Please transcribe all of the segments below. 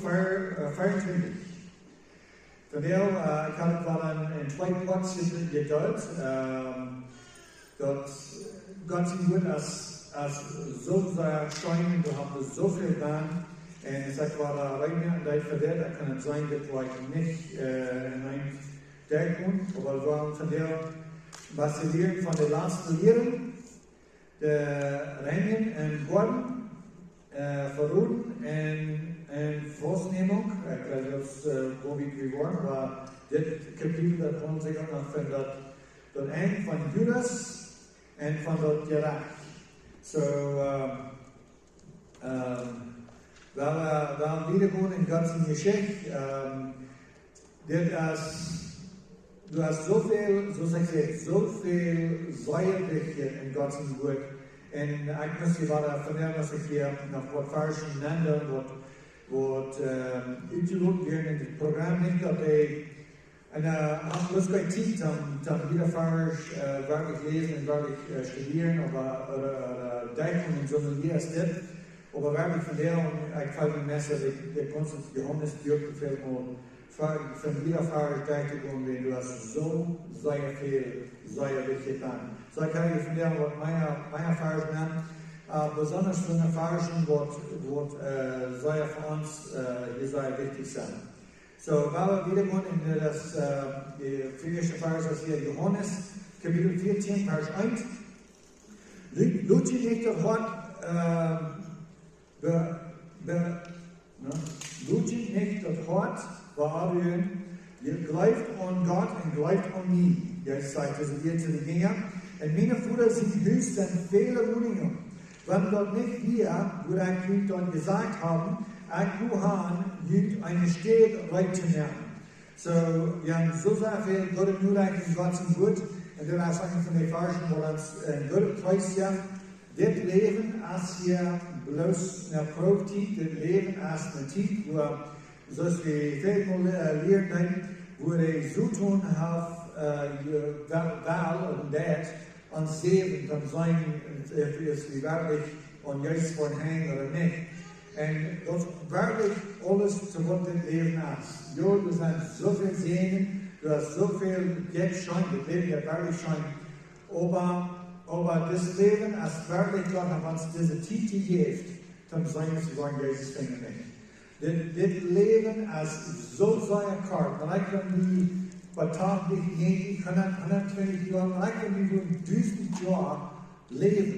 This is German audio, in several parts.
24. Van der, ik had het wel in twee plaatsen geduid. Dat God zijn woord als zo zou schijnen, we hebben zoveel gedaan. En ik zeg wel, rein tijd verder, dat kan het zijn dat we niet in een dag doen. Maar we waren van der, was we leren van de laatste leren, de reinigen en worden, verroeren en vastneming. Ik weet niet hoe we waren, maar dit kapitel dat gewoon zich ook nog vindt dat eind van Judas en van dat Gerecht. So, we wieder gewoon in ganzen Geschichte. Du hast zoveel, zoals ik zei, zoveel Säuerliche in ganzen Woord. En ik moest je wel vernemen als ik hier nog wat versen nenne, wat uitgeloot werden in het programma, niet dat hij. En als we bij tijd dan jeder vers werkelijk lezen en werkelijk studeren, oder denken in so einem Jahr ist das. Aber wirklich von der, ich fällt mir besser, der Konstanz Johannes Dirk gefällt mir, von jeder Fahrer denke ich, du hast so sehr viel, sehr wichtig getan. So ich kann von der, was meine Fahrer nennen, besonders von den Fahrern, was sehr für uns hier sehr wichtig sind. So, weil wir wieder in das physische Vers, das hier Johannes, Kapitel 14, Vers 1. Lügt ihr nicht das Wort, lügt ihr nicht das Wort, warum ihr glaubt an Gott und glaubt an mich. Jetzt sagt es hier zu den Jüngern. Und meine Brüder sind höchstens viele Wohnungen. Wenn dort nicht wir, wo wir dann gesagt haben, ich Johann jügt eine Stadt reinzunehmen. So, wir haben so sehr viel Gott nur in Gottes Wort. Und dann sagen von den Versen, wo uns Gott preist ja, das Leben als hier bloß eine Probe-Zeit, das Leben als eine Zeit, wo, so wie wir lernen, wo die so tun haben, Wahl und das, an Sehen, dann sein, ist wie wirklich, und jetzt von hängen oder nicht. En dat werkelijk alles te wat dit leven is. Jo, er zijn zoveel zegen, er is zoveel geld schijn, het leven dat werkelijk schijn. Aber das Leben, als wirklich Gott uns diese Titel gibt, dann sagen wir zu sagen, Jesus fängt nicht. Das Leben ist so sehr kalt. Vielleicht können wir bei Tag nicht 120 Jahre, vielleicht können wir 1000 Jahre leben.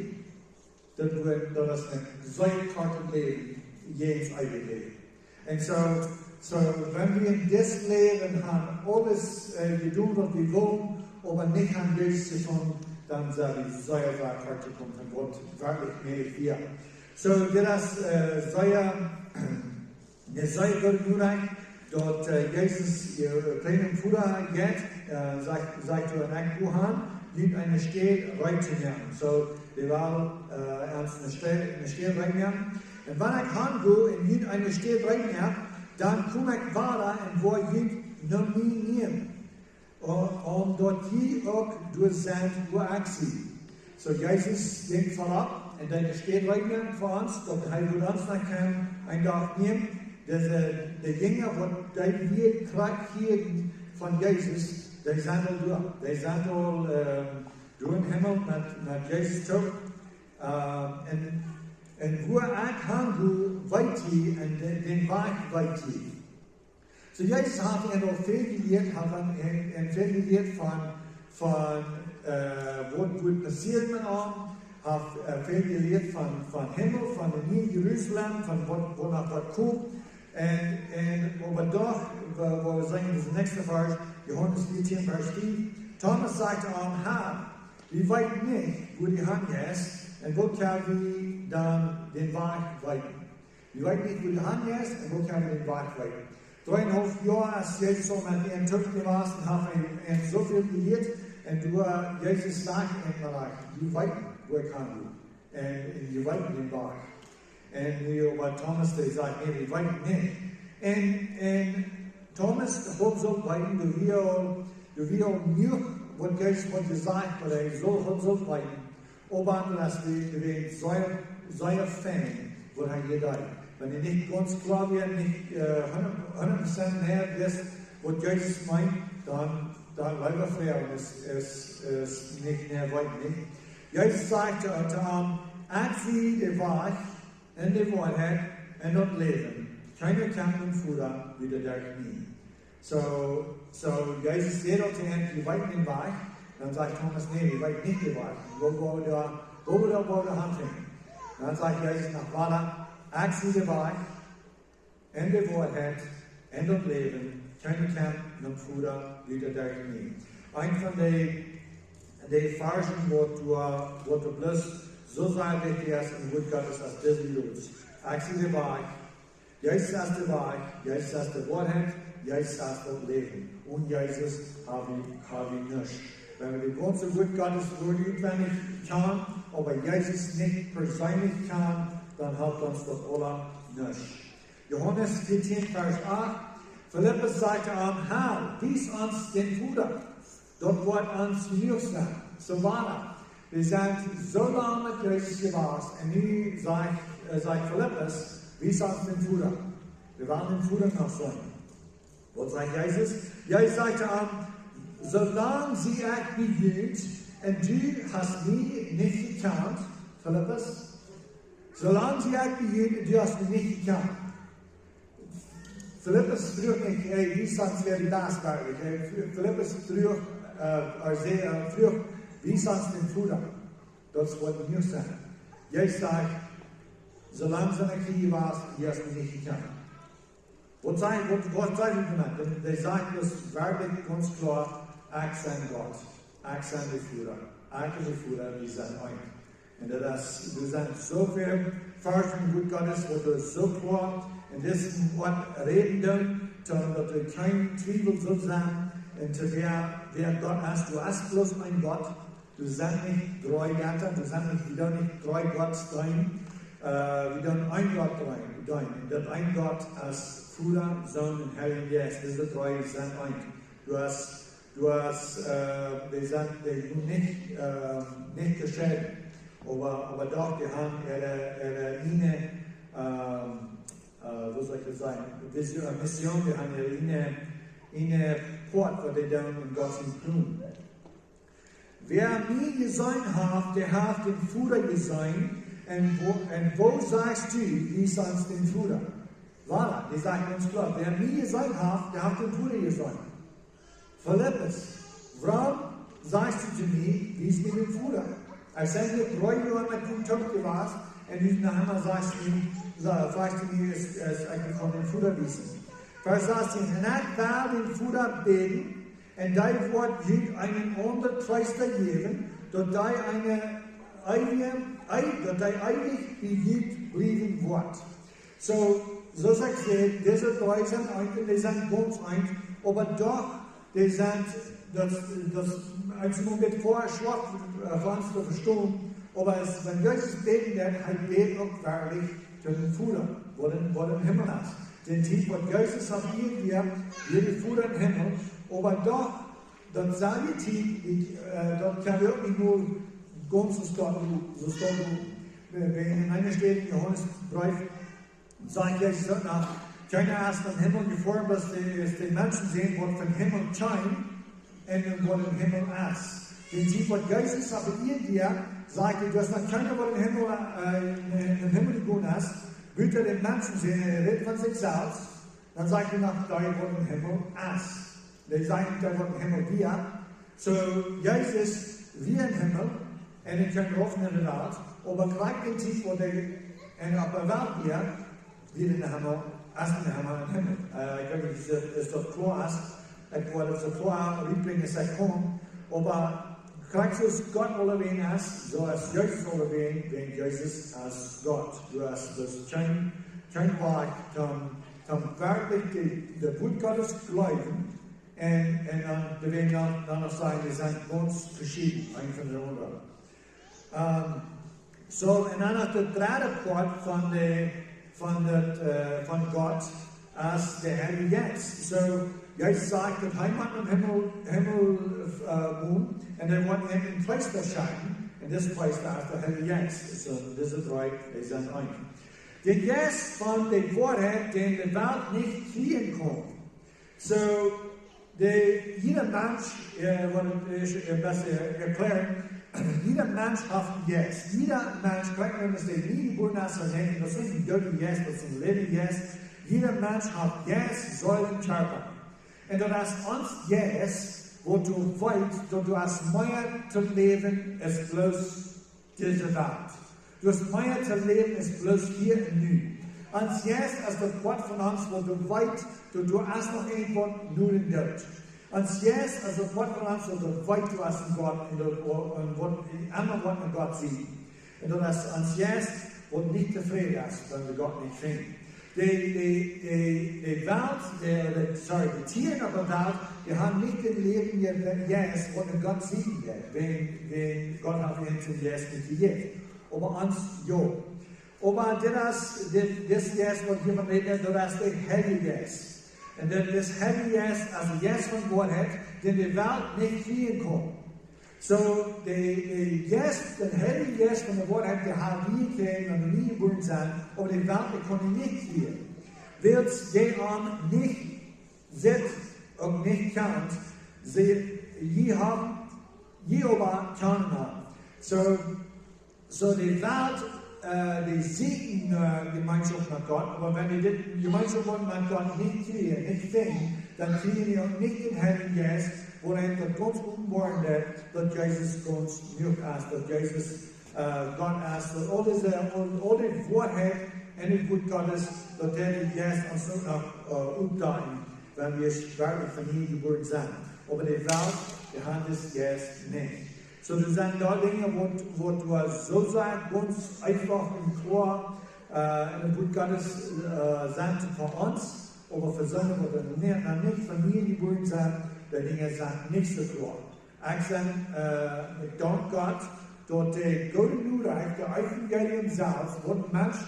Das ist ein sehr kaltes Leben. Jedes eigene Leben. Und so, wenn wir in das Leben haben, alles tun, was wir wollen, aber nicht an Jesus zu tun, dann sage ich, sehr hart zu kommen, von Gott wirklich mehr hier. So, das sehr gut nur dort Jesus ihr kleinen Bruder geht, sagt er an Johann, gibt eine Stadt reinzunehmen. So, wir waren ernst eine Stadt reinnehmen. Und wenn ich angehe in eine Stadt reinnehmen, dann komme ich weiter und wo ich nominieren. Und dort hier auch durch sein, wo ich sie. So, Jesus denkt vorab, in deine Stadt reinnehmen für uns, dort er wird uns noch keinen Tag nehmen. Der Jünger, die wir kriegen von Jesus, die sind all durch. Die sind all durch den Himmel nach Jesus zurück. Und wo ich hange, weit hier, und den Weg weit hier. So, Jesus hat noch viel gelehrt, von was passiert mit ihm, hat viel gelehrt von Himmel, von dem neuen Jerusalem, von wo nach Gott kommt. Aber doch, wo wir sagen, das nächste Vers, Johannes 14, Vers 4, Thomas sagte ihm, Herr, wir weit nicht, wo die Hand ist, und wo können wir dann den Weg weiten? Wir weit nicht, wo die Hand ist, und wo können wir den Weg weiten? 3,5 Jahre ist Jesus so mit ihrem Töpf gewesen, hat so viel gelehrt, und Jesus sagt in der Bereich, wir weiten, wo kann du? Und wir weiten den Weg. Und bei Thomas, der sagt, nee, wir weiten nicht. Und Thomas hat so weiten, du wirst nicht, was Jesus gesagt hat, er soll so weiten. Aber das wir sehr Fan, wo er gedacht. wenn ihr nicht ganz klar wird, nicht 100% näher wisst, was Jesus meint, dann leider frei und es ist nicht näher weit nicht. Jesus sagte unter ihm, sie die Wahrheit in die Wahrheit und das Leben. Keiner kann den Futter wieder durch mich. So Jesus sagt unter ihm, wir weiten den Weg. Dann sagt Thomas, nee, wir weiten nicht den Weg. Wo wir da Hand hängen. Dann sagt Jesus nach Vater, sie die Wahrheit in die Wahrheit und das Leben. Keiner kann den Futter wieder durch mich. Ein von den Versen, wo du bloß so sehr wichtig ist im Wort Gottes als diese Jungs. Sie die Wahrheit. Jesus ist die Wahrheit, Jesus ist die Wahrheit, Jesus ist das Leben. Und Jesus habe ich nicht. Wenn wir die ganze Wort Gottes Wort auswendig kann, aber Jesus nicht persönlich kann, dann hat uns das alle nicht. Johannes 14, Vers 8. Philippus sagte am Herr, wies uns den Bruder. Dort wird uns genug sein. So war es. Wir sind so lange mit Jesus gewesen. Und nun sagt Philippus, wies uns den Bruder. Wir waren den Bruder noch so. Was sagt Jesus? Jesus sagte am solange sie euch behielt, und du hast mich nicht gekannt, Philippus, solange sie euch behielt, und du hast mich nicht gekannt. Philippus vroeg nicht, wie sonst wäre die das wirklich? Philippus vroeg, wie sonst den Bruder? Das wollte nicht sein. Jesus sagt, solange sie in der Kriege warst, du hast mich nicht gekannt. Was sagt ich damit? Denn der sagt das wirklich ganz klar, ich sein Gott, ich sein Führer, wir sind ein. Und das sind so viele Versen im Wort Gottes, wo du so klar in diesem Wort reden, dass du kein Zweifel soll sein, und zu wer Gott ist. Du hast bloß ein Gott, du sind nicht drei Götter, du sind nicht wieder nicht drei Gott sein, wieder ein Gott sein. Und das ein Gott als Vater, Sohn und Heiligen Geist, diese drei sind ein. Die sind nicht geschieden, aber doch, die haben ihre wo soll ich das sagen, Mission, die haben ihre Port, wo die dann in Gott tun. Wer mir gesehen hat, der hat den Vater gesehen, und wo sagst du, wie sonst den Vater? Voilà, die sagen uns klar, wer mir gesehen hat, der hat den Vater gesehen. Philippus, warum sagst du zu mir, wie ist mit dem Vater? Als sind wir 3 Jahre mit dem Topf gewesen, und nachher fragst du mir, ist eigentlich von dem Vater wissen. Vers 18, und ich werde den Vater beten, und dein Wort wird einen anderen Tröster geben, dass dein ewig begibt blieben wird. So sagt sie, diese drei sind eigentlich, die sind ganz ein, aber doch, die sind, als man mit vorher schwach für uns zu verstehen, aber wenn Jesus beten wird, dann betet auch wirklich zu den Vater, wo im Himmel ist. Den Tief, was Jesus hat hier die Vater im Himmel, aber doch, dann sage ich, dort kann wirklich nur ganz so stehen, wenn in einer steht, in Johannes 3, sagt Jesus nach, keiner erst den Himmel geformt, dass die Menschen sehen, was vom Himmel scheint und was im Himmel ist. Den Tief, was Jesus aber dir sagt, du hast noch keiner, was im Himmel gegangen ist, wird er den Menschen sehen, er redet von sich selbst, dann sagt er nach, da was im Himmel ist. Die sagen, da was im Himmel wir. So, Jesus, wir im Himmel, und ich kann hoffen in der Welt, aber gleich den Tief, wo der auf der Welt hier, wir in der Himmel, erst in der Himmel im Himmel. Ich glaube, das ist doch klar ist, ich wollte so klar, Liebling ist kommen, aber gleich so ist Gott alle wen ist, so ist Jesus alle wen Jesus als Gott. Du hast das kein Weg, kann wirklich der Wort Gottes glauben, und dann werden dann noch sagen, die sind ganz verschieden, ein von der anderen. So, und dann noch der dritte Part von Gott als der Herr jetzt. So, Jesus sagt, dass Heimat im Himmel wohnt, und er wird in den Place erscheinen, und das Place da ist der Herr jetzt. So, diese drei, die sind ein. Der Geist von der Wahrheit, den die Welt nicht kriegen kann. So, jeder Mensch, besser erklären, jeder Mensch hat Geist. Jeder Mensch, wenn es der nie geboren ist, das ist ein göttlicher Geist, das ist ein lebendiger Geist. Jeder Mensch hat Geist, Säulen, Körper. Und das ist uns Geist, wo du weißt, dass du hast mehr zu leben, als bloß diese Welt. Du hast mehr zu leben, als bloß hier und nu. Uns Geist ist das Wort von uns, wo du weißt, dass du hast noch irgendwo nur den Tod. Uns Geist ist das Wort von uns, wo du weißt, du hast einen Gott und anderen Wort mit Gott sieht. Und das ist uns Geist, wo du nicht zufrieden ist, wenn wir Gott nicht finden. Die Welt, die Tiere auf der Welt, die haben nicht den Leben jetzt, wo Gott sieht, wenn Gott hat ihn zum Yes nicht gegeben. Aber uns, ja. Aber das Yes, was wir von reden, das ist der Heilige Yes. Und das Heilige Yes, also Yes von Gott hat, den die Welt nicht kriegen kann. So, der Heilige Yes von der Wahrheit, der hat nie gekriegt und nie geboren sein, aber die Welt, die konnte nicht kriegen. Wird jemand nicht sieht und nicht kennt, je aber kann haben. So die Welt, die sehen Gemeinschaft mit Gott, aber wenn die Gemeinschaft mit Gott nicht kriegen, nicht finden, dann kriegen die auch nicht den Heiligen Geist, wo er das ganz umbauen wird, dass Jesus ganz genug ist, dass Jesus Gott ist, dass all die Wahrheit und die Wut Gottes, dass die Geist uns auch noch umteilen, wenn wir wirklich von ihm geboren sind. Aber die Welt, die hat das Geist nicht. So, das sind da Dinge, wo du so sagst, ganz einfach und klar, in der Wut Gottes sind für uns, aber für solche, die nicht von ihm geboren sind, die Dinge sind nicht so klar. Ich sage, ich danke Gott, dass der gute Nurreich, der Evangelium selbst, wo Menschen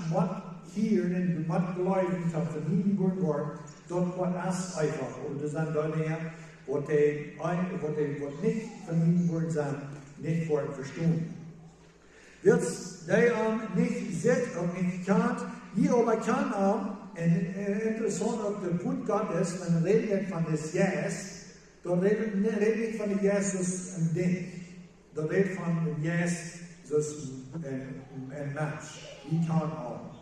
hier in dem Glauben von ihm geboren worden, dort war es einfach. Und das sind da Dinge, wo die nicht von ihm geboren sind, nicht verstehen. Wird der nicht sieht und nicht kann, hier aber kann auch, interessant, ob der Punkt Gottes, wenn man redet von des Yes, dann redet nicht von dem Jesus ein Ding. Dann redet von dem Jesus ein Mensch. Wie kann auch.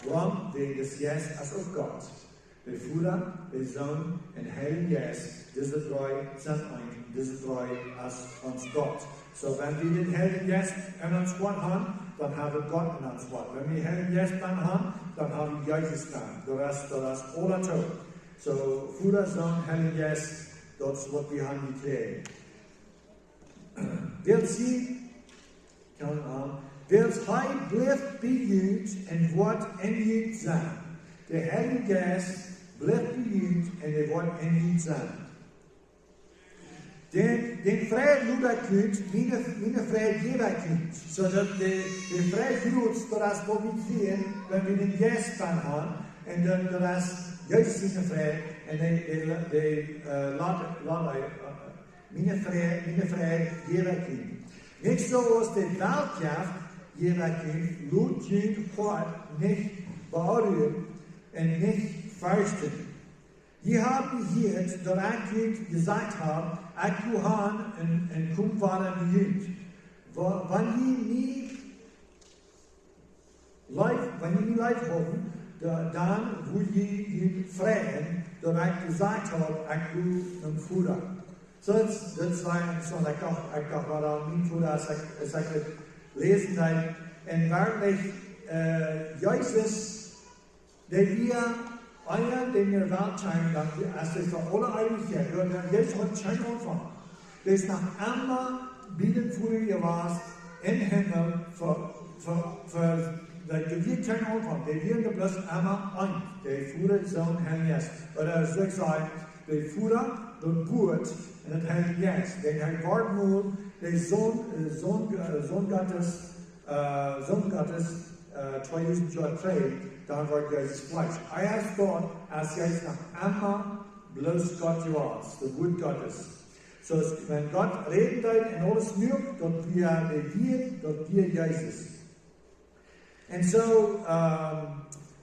Warum? Wegen des Yes als auch Gott. Der Vater, der Sohn und der Heilige Geist, diese drei sind ein, diese drei als uns Gott. So, wenn wir den Heiligen Geist in uns haben, dann haben wir Gott in uns. Wenn wir den Heiligen Geist haben, dann haben wir Jesus dran. Das ist alles tot. So, Vater, Sohn, Heiligen Geist, das ist, was wir haben gekriegt. Wird hij blijft bejuwd en wordt ingejuwd zijn. De Heilige Geist blijft bejuwd en wordt ingejuwd zijn. Den vrije Luderkut, meine vrije Geberkut, zodat de vrije Grut, dat is wat we krijgen, wenn wir den Geist van haben, en dat is juist zijn vrije, en meine vrije Geberkut. Nicht so aus der Weltkraft, Hierarchie, Lut, Jüd, Gott nicht berühren und nicht fürchten. Wir haben hier, dass ich gesagt habe, ich Johann und Kumpfahrer Jüd. Wenn ihr nie live haben, dann will ich fragen, dass ich gesagt habe, ich will einen Bruder. So, das war so, ich dachte, mein Bruder sagt, lesen dann, und wirklich, Jesus, der wir einer, den wir Welt scheinen, als das für alle Ewigkeit, jetzt hat kein Anfang. Das ist nach einmal, bieten für ihr was, in Himmel, der wird kein Anfang, der wird bloß einmal ein, der Vater, Sohn, Heilige Geist. Oder so ich sage, der Vater, der Geburt, und der Heilige Geist, der Heilige Wortmut, der Sohn Gottes, 2000 Jahre trägt, dann wird Jesus Fleisch. Als Gott, als jetzt nach einmal bloß Gott was, der Wort Gottes. So, wenn Gott redet in alles möglich, dort wir Jesus. Und so,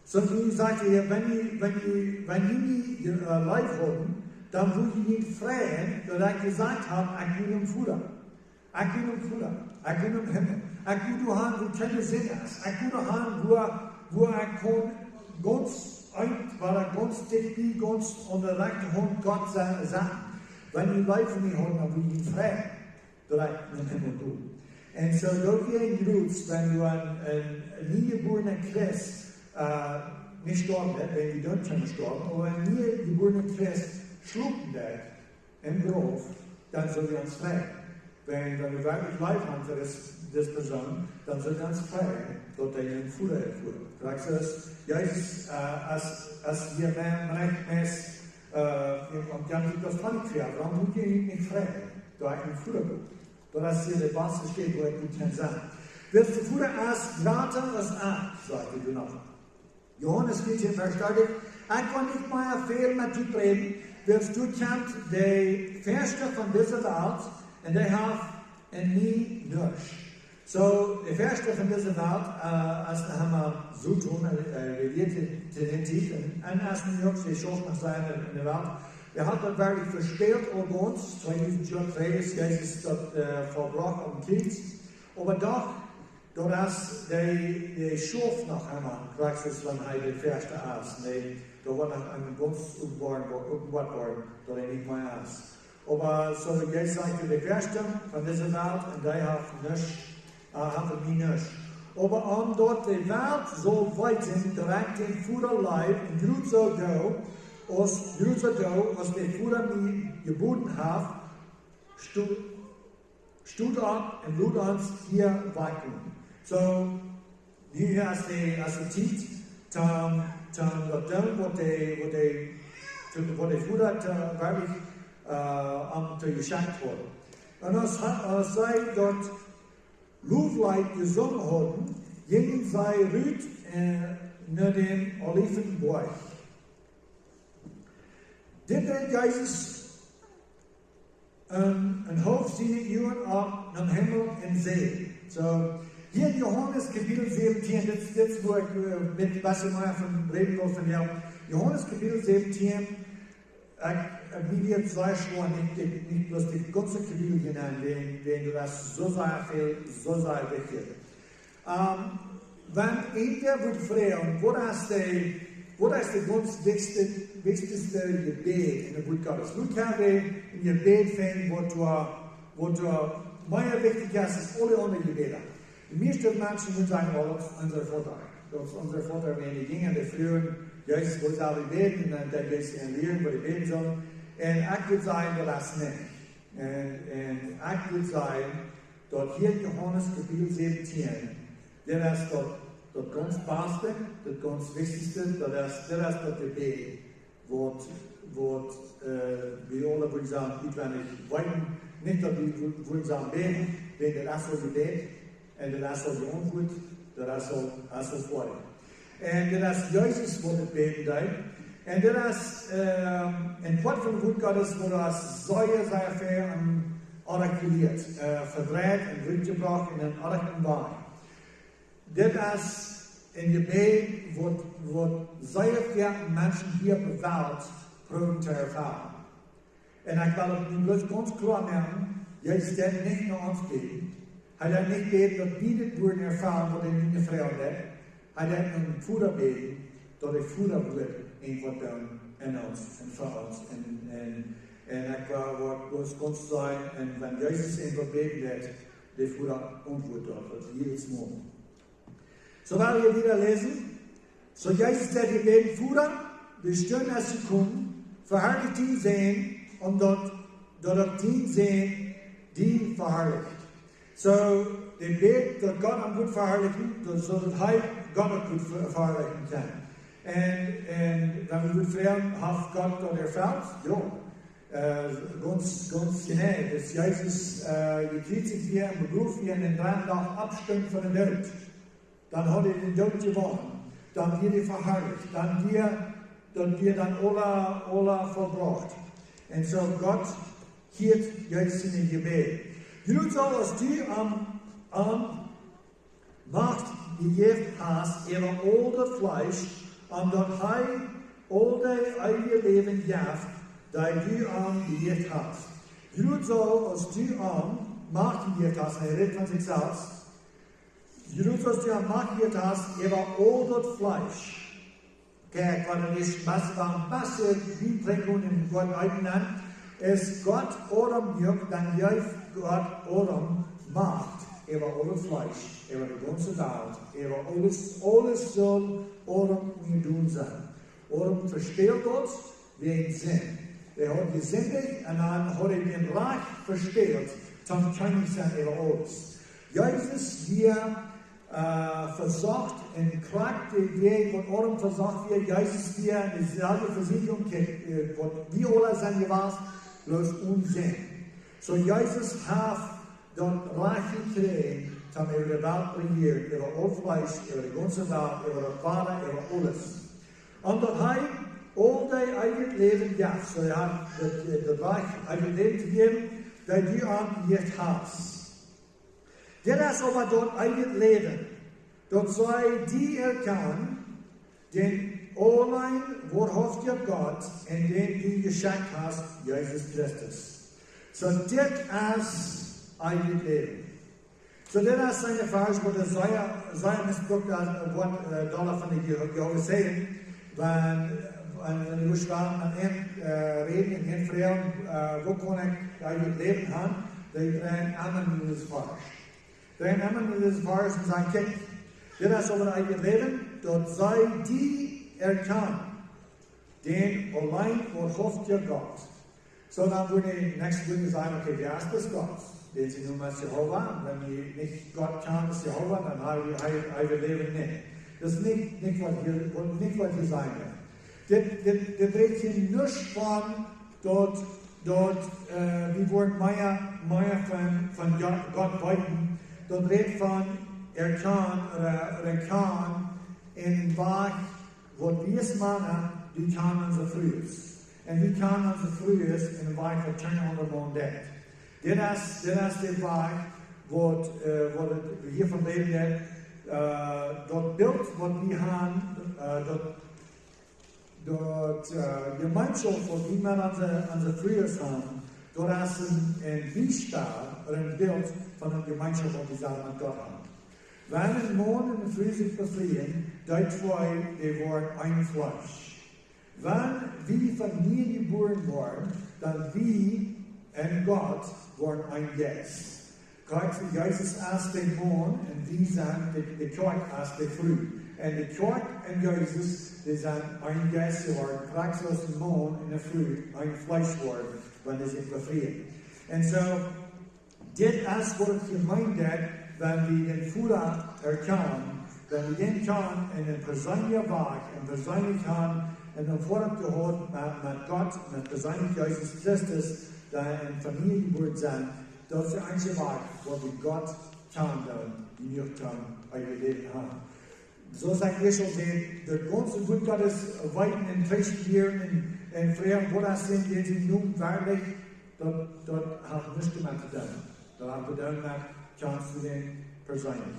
So wie sagt er, wenn die live haben, dann will ich nicht freuen, dass ich gesagt habe, ich will Futter. Ich will im Himmel. Ich will haben, wo keine Sinn ist. Ich will haben, wo ich kann ganz ganz dicht bin, ganz unter der rechten Hand Gott sagen. Wenn die live von mir haben, dann will ich ihn freuen, dass ich im Himmel bin. Und so, dort wäre ein Gruz, wenn du ein niegeborener Christ nicht sterben wird, wenn die dort schon sterben, aber ein niegeborener Christ schlucken wird im Grab, dann soll wir uns freuen. Wenn wir wirklich live haben für das Person, dann soll wir uns freuen, dass er ihren Futter erfüllt. Sagst du das? Ja, als wir rechtmäßig und dann gibt das nicht fair, warum muss ich nicht freuen, da ich einen Futter habe? Das hier der Basis steht, wo ich gut kann sagen. Wirst du Futter erst gratis als an, sagte du noch. Johannes 14 verstanden, ich kann nicht mehr viel mit dir reden, wirst du kennt die Verste von dieser Welt, und die haben in mir nichts. So, die Verste von dieser Welt, als wir haben so tun, relativ, in 1. Jahr, die Chance noch sein in der Welt, wir haben das wirklich verspielt an uns, 2000 Jahre ist Jesus das verbracht am Kreuz. Aber doch, dass die Schuf noch einmal praxis von der Verste ist, da war noch ein ganz offenbart worden, dass nicht mehr ist. Aber so wie Jesus sagte, die Verste von dieser Welt, und die haben mir nichts. Aber um dort die Welt so weit sind, direkt in Futterleib, in Jerusalem, als die Futter mir geboten hat, stut ab und lud uns hier wecken. So, hier ist die Zeit, wo die Futter wirklich geschenkt wurde. Und als sei dort Lufleid gesungen haben, gingen sie rüt nach dem Olivenberg. Dit deed Jezus een hoofdziening Uhren ab nach Himmel und See. So, hier in Johannes kapitel 17, das wo ich mit was ich mal von reden will von dir. Johannes kapitel 17, wie wir zwei Stunden, nicht bloß die ganze Kapitel genannt, wenn du das so sehr wichtig. Wenn jeder wird fragen, wo ist der ganz wichtigste Gebet in der Wort Gottes? Wo kann wir in Gebet finden, wo du mehr wichtig ist als alle anderen Gebete? Die meisten Menschen würden sagen, oh, das ist unser Vater. Das ist unser Vater, wenn die Dinge der frühen, Jesus wollte alle beten, und dann geht es in Lehren, wo die beten sollen. Und ich würde sagen, das nicht. Und ich würde sagen, dort hier in Johannes Kapitel 17, der ist dort das ganz Beste, das ganz Wichtigste, das ist das Gebet, wo wir alle würden sagen, ich weinen, nicht, dass wir würden sagen, beten, wenn das so Gebet, und das so die Antwort, das so Freude. Und das ist Jesus, wo das beten darf. Und das ist ein Wort von Wort Gottes, wo das sehr viel artikuliert, verdreht und rückgebracht in einen anderen Bein. Das ist ein Gebet, wo sehr viele Menschen hier bewahrt, proben zu erfahren. Und ich will Ihnen bloß ganz klar machen, Jesus wird nicht nur uns beten. Er hat nicht beten, dass wir das würden erfahren, was er nicht gefragt hat. Er hat einen Futter beten, dass der Futter wird einfach dann in uns und für uns. Und ich will bloß ganz sagen, und wenn Jesus einfach beten wird, der Futter antwortet dort, jedes Mal. So werden wir wieder lesen. So Jesus der die beten Futter, wir stören als sie kommen, verherrlicht ihn sehen und dort ihn sehen, die verherrlicht. So, den Weg, dass Gott am gut verherrlichen, so dass Gott am gut verherrlichen kann. Und wenn wir gut fragen, hat Gott dort erfüllt? Ja. Ganz genau. Dass Jesus gekriegt sich hier im Beruf wie einen 3 Tag Abstand von der Welt. Dann hat er den Tod gewonnen. Dann wird er verherrlicht. Dann wird dann alle verbracht. Und so Gott hielt Jesus in den Gebet. Jud soll als die Macht gegeben hast, ihre olde Fleisch en dat hij al die eigen leven geeft, dat du aan geleerd hast. Groot zal als du aan macht geleerd hast, en hij redt van zichzelf, groot als du aan macht geleerd hast, over al dat vlees. Kijk, wat er is, was een beste Bibeltrekkung in Gott eigenen, ist Gott oram juk, dann juist Gott oram macht, über alles Fleisch, über die ganze Welt, über alles soll oram mir tun sein. Oram versteht Gott wegen Sinn. Er hat gesündigt und dann hat den Reich versteht, zum König sein über alles. Jesus, wir versucht und klagt den Weg, und Oram versucht wir, Jesus, wir in dieselbe Versicherung, wie alle sind gewesen, bloß Unsinn. So Jesus hat dann Reich gekriegt, zum über die Welt regiert, über all Fleisch, über die ganze Welt, über das Wahre, über alles. Und dat hij all die eigen leven geeft. So er hat das Reich eigen Leben gegeben, dat du angeleerd hast. Dit is aber dat eigen leven. Dat zij die erkennen, den allein wahrhaftige Gott, en den du geschenkt hast, Jesus Christus. So dit is eigen leven. So dit is een vers, wat zij misbruikt wordt, daarvan ik je zeggen, wenn ich an reden, in den Fragen, wo kann ich eigentlich leben haben, die drehen einmal in das Vers. Drehen einmal in das Vers und sagen, Kind, das ist aber eigentlich Leben, dort sei die erkannt, den allein wahrhaftigen Gott. So dann würde ich nächste Woche sagen, okay, wer ist das Gott? Den sie nun als Jehova, und wenn ich nicht Gott kann, als Jehova, dann habe ich ein Leben nicht. Das ist nicht was hier sein wird. Das redet hier nicht von dort wie wird Meier von Gott weiten. Dort redet von, er kann in Wahrheit, was wir es machen, die kann unser Frühes. Und wie kann unser Frühes in Wahrheit vertellen unter Mondet. Das ist die Wahrheit, was wir hier von Leben haben. Dat Bild, wat we gaan, dat Gemeinschaft, wat we met onze vrienden hebben, dat is een Wiestal, een Bild van een Gemeinschaft, wat we samen met God hebben. Wenn ein Mann und eine Frau sich befreien, die zwei, die worden ein Fleisch. Wenn wir von mir geboren worden, dann wir und Gott worden ein Geist. Kijk, Jesus als de Mann en wie zijn de kerk als de vrouw. En de kerk en Jezus, die zijn een geest geworden, praktisch als een man en een vrouw, een vlees worden, wanneer ze bevrijen. En zo, dit is wat het gemeend heeft, wanneer we den Vader erkennen, wanneer we den kan in een persoonlijke weg, en persoonlijk kan, en een vorm gehad met God, met persoonlijk Jezus Christus, die een familie geboren zijn. Dat is de enige weg waar we God kan doen, die niet kan eigen leven hebben. Zoals ik eerst al zei, de ganze goed God is wijten en trechtvieren en vragen wat dat zijn, die ze noemen waarlijk, dat heeft niets met te doen. Dat heeft te doen met kans voor den persoonlijk.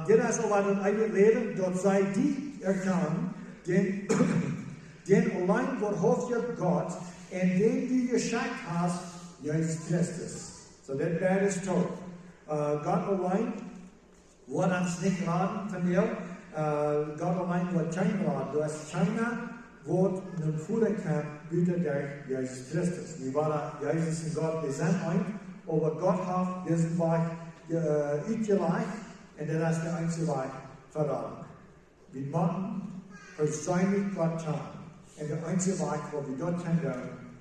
Dit is al wat het eigen leven, dat zij die erkennen, den alleen wahrhaftige God en den die geschenkt hast, Jesus Christus. So that is told. God allein wird uns nicht raten von dir. God allein wird kein Rat. Du hast keiner, wo einen Vater kann, bitte der Jesus Christus. Wir waren Jesus und Gott, wir sind ein, aber Gott hat diesen Weg nicht gereicht und das ist der einzige Weg verraten. Wir machen persönlich Gott kann. Und der einzige Weg, wo wir Gott kennen,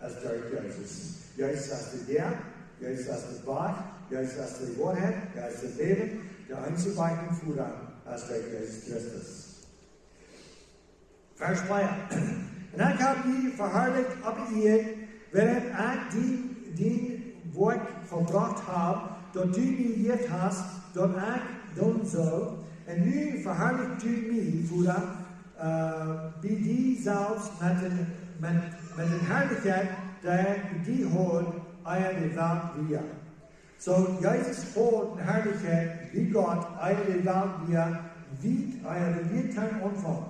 ist der Jesus. Jesus ist der, Jesus ist das Wort, Jesus ist die Wahrheit, er ist das Leben, der einzige Weg im Vater ist der Jesus Christus. Vers 2. Und dann habe ich verherrlicht ab ihr, während ich den Wort verbracht habe, dort du mir jetzt hast, dort ich tun soll, und nun verherrlicht du mich, Vater, wie die selbst mit der Herrlichkeit, der die hat, eier die Welt wir. So, Jesus hat eine Herrlichkeit, wie Gott, eier die Welt wir, wie eier die wir kein Anfang.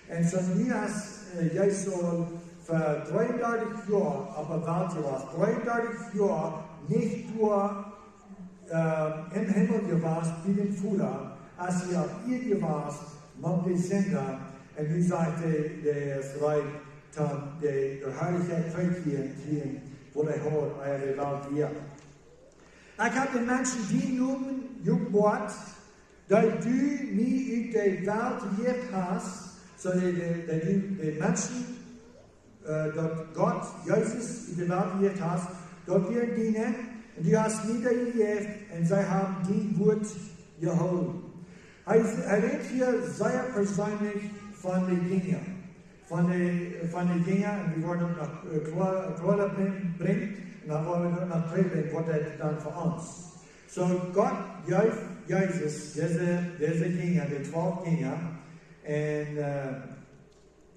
En so nu als jy so vir 33 jaar op 'n wêreld gewas, 33 jaar nicht nur im Himmel gewas, wie den Vater, als sie auf ihr gewas, man die Sender, und wie sagte der Schreib, der Heiligkeit kriegen, wo der Herr eure Welt hier. Ich habe den Menschen die Numen gebracht, dass du mich in der Welt hier hast, so die Menschen, dort Gott, Jesus in der Welt hier hast, dort wir dienen, und du hast mich da gegeben, und sie haben die Wort geholt. Er redet hier sehr persönlich von den Dingen. Von den Dingen, und wir wollen noch Kleider bringen, und dann wollen wir noch predigen, was er dann für uns. So Gott gab Jesus diese Dinge, die 12 Dinge,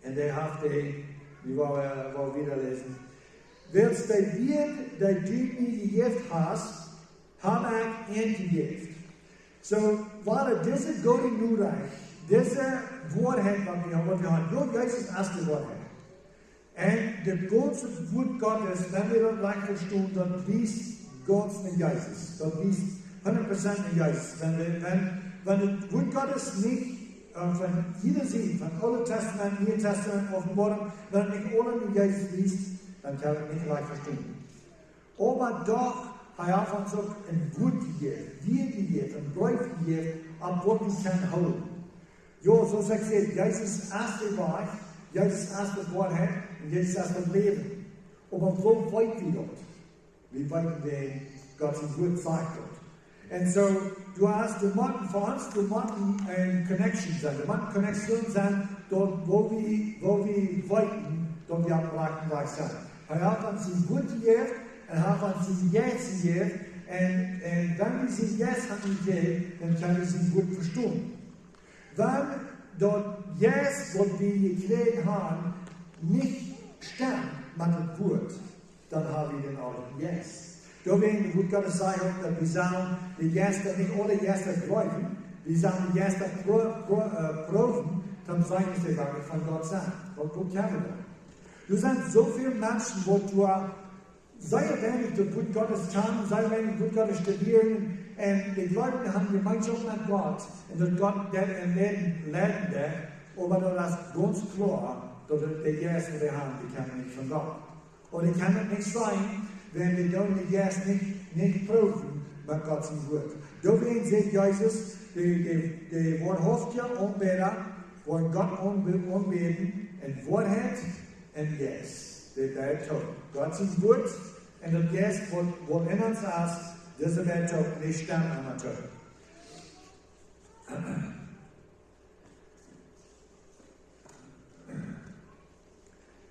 und er hat die, wir wollen wieder lesen. Welches der Wert, der du mir gegeben hast, habe ich entgegeben. So, weil diese Gott nur reich, diese Wahrheit, was wir haben, nur Jesus als die Wahrheit. Und der ganze Wort Gottes, wenn wir das leicht verstehen, dann liest Gott den Geist. Dann liest 100% den Geist. Wenn das Wort Gottes nicht von jeder Seite, von Alten Testament, Neuen Testament, Offenbarung, wenn nicht alle den Geist liest, dann kann ich nicht leicht verstehen. Aber doch, er hat uns auch ein Wort gegeben, dir gegeben, ein Brief gegeben, ab wo wir kann holen. Ja, so sagt er, Jesus erste Wahrheit, Jesus erste Wahrheit und Jesus erste Leben. Aber wo weit wir dort? Wie weit wir Gottes Wort sagt dort. Und so, du musst für uns, du musst eine Connection sein. Du musst eine Connection sein, dort wo wir weiten, dort wir am Gleich sein. Er hat uns ein Wort gegeben, er hat uns ein Yes gegeben, und wenn wir sie Yes haben gegeben, dann können wir sie gut verstehen. Wenn dort Yes, was wir gekriegt haben, nicht stimmt mit dem Wort, dann haben wir den auch Yes. Da werden wir gut Gottes sagen, dass wir sagen, die Yes, nicht alle Yes greifen, wir sagen, die Yes proben, dann sagen wir, dass wir von Gott sagen. Und wo kennen wir das? Du sind so viele Menschen, wo du sehr wenig das Wort Gottes kann, sehr wenig das Wort Gottes studieren, und die Leute haben Gemeinschaft mit Gott, und das Gott lernen das, aber das ist ganz klar, dass die Yes, die wir haben, die kennen nicht von Gott. Und es kann nicht sein, wenn wir die Yes nicht prüfen mit Gottes Wort. Da werden sie Jesus, die wahrhaftige Anbeter, wollen Gott anbeten, und Wahrheit, and yes, they died told. God's Wort, and the yes, what in uns ist, das ist der Tod, nicht stammt an der Tod.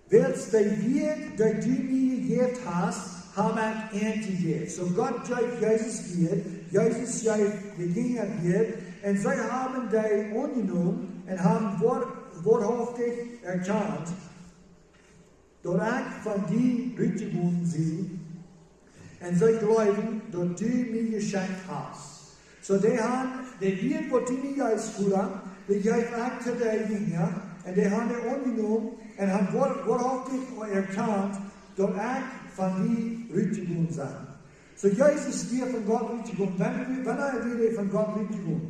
Welches der Wert, der du mir gegeben hast, haben ich entgegeben. So Gott gibt Jesus Wert, Jesus gibt die Dinge Wert, und sie haben die angenommen und haben wahrhaftig erkannt, dass ich von dir Rüttigung sehe, und sie glauben, dass du mir geschenkt hast. So die haben, die Wert, was du mir geist, Bruder, die geben ich zu den Dingen, und die haben die angenommen, und haben wahrhaftig erkannt, dass ich von dir Rüttigung sei. So Jesus wird von Gott Rüttigung, wenn wieder von Gott Rüttigung,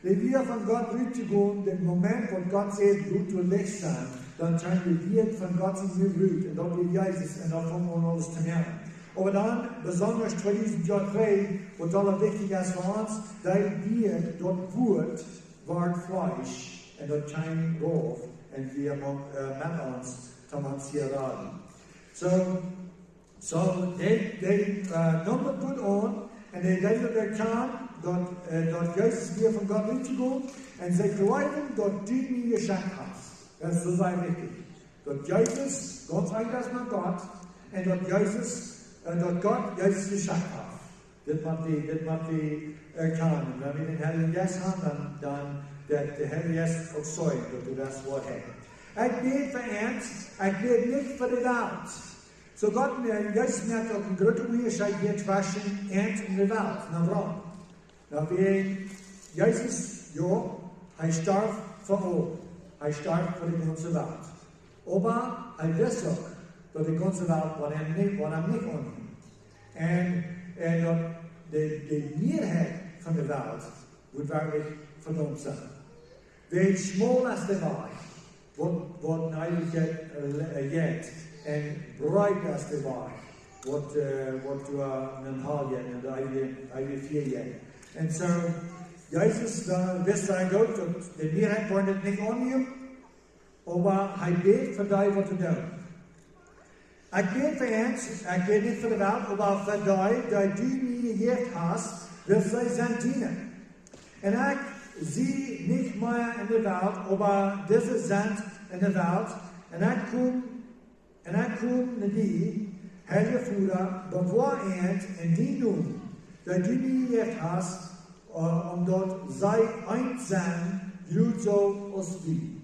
wenn wir von Gott Rüttigung, den Moment, wo Gott sagt, gut und Licht sein, dann können wir von Gott in mir Blut, und dann wird Jesus, und dann fangen wir alles zu merken. Aber dann, besonders 2003, was allerwichtig ist für uns, dass wir dort Wort, ward Fleisch, und dort kein Dorf, und wir mit uns, hier raten. So they number put on, and they later erkannt, dort Jesus wir von Gott Rüttigung, und sie glauben, dort du mir geschenkt hast. Das ist so sehr wichtig. Dort Jesus, Gott sagt das mit Gott, und dort Gott Jesus geschenkt hat. Das macht die erkennen. Wenn wir den Herrn Jesus haben, dann der Herr Jesus auch zeugt, dass du das Wort hast. Ich bete für ernst, ich bete nicht für die Welt. So Gott, Jesus merkt auch ein großer Unterschied hier zwischen ernst und der Welt. Na warum? Na, Jesus, ja, er starb für alle. hij starb voor de ganze Welt. Aber hij wist ook dat de ganze Welt wat hem niet onnam. En dat de meerheid van de wereld wordt werkelijk verdomd zijn. Weet smal als de weg, wordt eigenlijk jet en breed als de weg. Wat een half jaar en de 4 jaar. En zo, Jezus wist eigenlijk ook dat de meerheid wordt het niet aannemen, maar hij beet voor die wat te doen. Ik beet voor ons, ik beet niet voor de wereld, maar voor die du mir gegeven hast, wil zij zijn dienen. En ik zie niet meer in de wereld, maar deze zijn in de wereld. En ik kom naar die, Heilige Vader, bewaarend in die noem, dat du mir gegeven hast, omdat zij eins zijn, bloed zo als wie.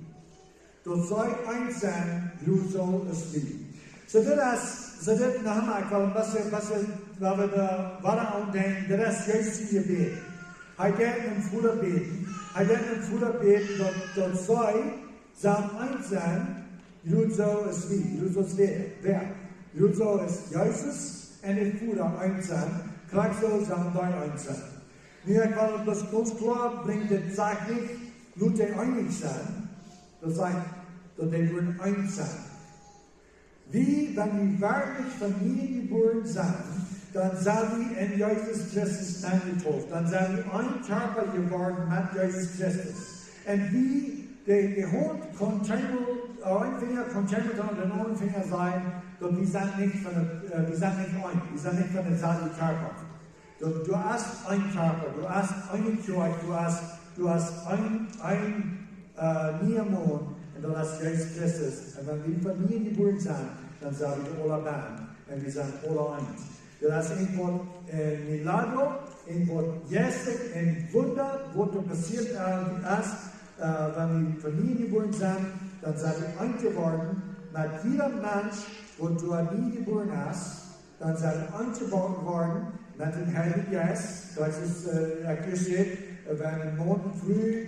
Dat zij eins zijn, bloed zo als wie. So dit nog eenmaal, waar we aan denken, dat is juist die gebed. Hij deed een Vader beten. Hij deed een Vader beten dat zij samen eins zijn, bloed zo als wie. Bloed zo als wer. Bloed zo als Jezus en de Vader eins zijn, krijg zo samen wij eins zijn. Nu, ik wil das ganz klar bringen, das sagt nicht, nur die einig sein, das sagt, dass die würden eins sein. Wie, wenn wir wirklich von mir geboren sind, dann sind wir in Jesus Christus eingetauft, dann sind wir ein Körper geworden mit Jesus Christus. Und wie der Hund kann ein Finger kann mit dem anderen Finger sein, dass wir sind nicht von demselben Körper. Du hast einen Körper, du hast einen Körper, du hast ein Niemon und du hast Jesus Christus. Und wenn wir von mir geboren sind, dann sind wir alle Band und wir sind alle eins. Du hast irgendwo ein Milagro, irgendwo Gestik, ein Wunder, was passiert ist, wenn wir von mir geboren sind, dann sind wir eins geworden. Mit jedem Mensch, wo du nie geboren hast, dann sind wir eins geworden. Met een Heiligen Geist, zoals es erklärt steht, wenn ein Morgen früh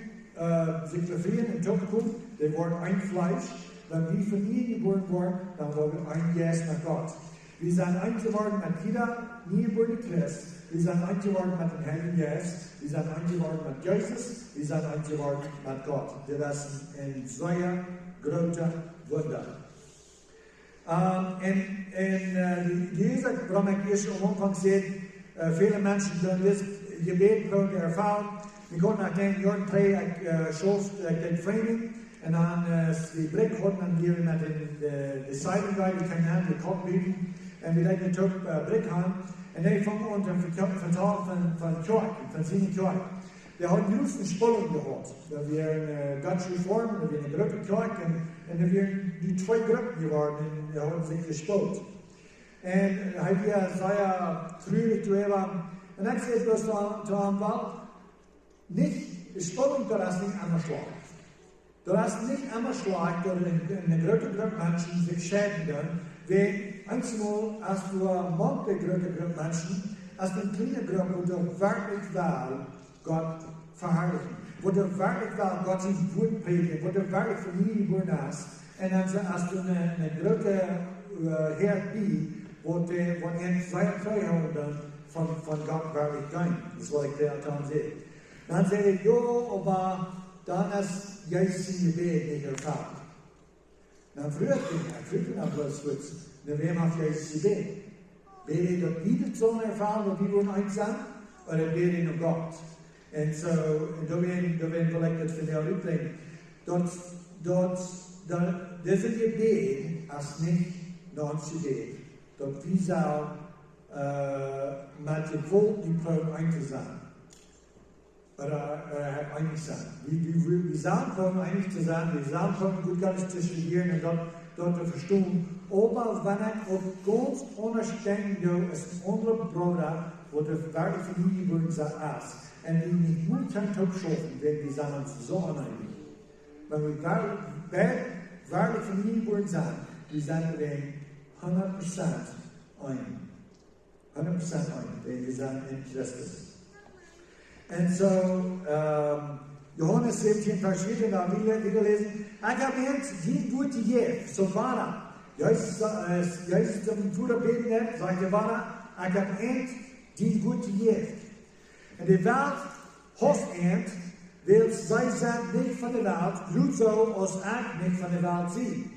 sich befrieren und tot kommt, die worden ein Fleisch. Wenn wir von ihr geboren wurden, dann waren wir ein Geist mit Gott. Wir sind eins geworden mit jeder niegeborene Christ. Wir sind eins geworden mit dem Heiligen Geist. Wir sind eins geworden mit Jesus. Wir sind eins geworden mit Gott. Das ist ein sehr großer Wunder. Diese Brahmanische Umfang sieht, viele Menschen doen dit gebed grote ervaring. Ik kon naar den Jordan 3, ik schoof de training. En dan die blik hadden dan hier met de zijdenguide, die kan aan de kop bieden. En we leggen het ook blik aan. En hij vond ons een vertaal van kerk, van zijn kerk. Die hadden juist een spulling gehad. Dat we een Dutch Reform, dat we een grote kerk. En dat we nu 2 groepen geworden en die hadden zich gespeeld. En hij zei treurig te hebben. En ik zei dus te hem wel, niet, de spanning dat is niet anders slag. Dat is niet anders slag dat een grote groep mensen zich scheiden doen. Wie eenmaal als we een manke grote groep mensen, als een kleine groep wordt er werkelijk wel God verheerlijken. Wordt er werkelijk wel God zijn woord prediken. Wordt er werkelijk familie worden is. En dan als een grote Heer bij, wat een vrijhouden van God werkelijk zijn. Dat is wat ik daar dan zei. Dan zei ik, joh, maar dan is Jezus in je bed niet ervaren. Dan vroeg ik naar bloos goed, naar wem heeft Jezus je bed? Ben je dat niet het zo'n ervaren dat die worden eind zijn? Of ben je nog God? En zo, dan wil ik het van jou uitleggen. Dat deze gebed is niet naar ons gebed. Dat wie zou met je volk die probeert eind te zijn. Einig zijn. Wir sind von einig zu sein, wir sind von gut Gottes zu studieren und dort zu verstehen. Aber wenn ich auf ganz unterständig ist ein anderer Bruder, wo der wirklich Familie geworden ist, und die nicht gut kann schaffen, wenn wir sind uns so uneinig. Wenn wir wirklich Familie geworden sind, wir sind wir 100% ein. 100% ein, denn wir sind in Christus. En zo, Johannes 17, Vers 4, da wieder lesen. Ik heb geen goede jeugd, zo waar. Juist zum Bruder beten net, sagt er, waar, ik heb geen goede jeugd. En de wereld hofft wil zij zijn niet van de wereld, doet zo als ik niet van de wereld zie.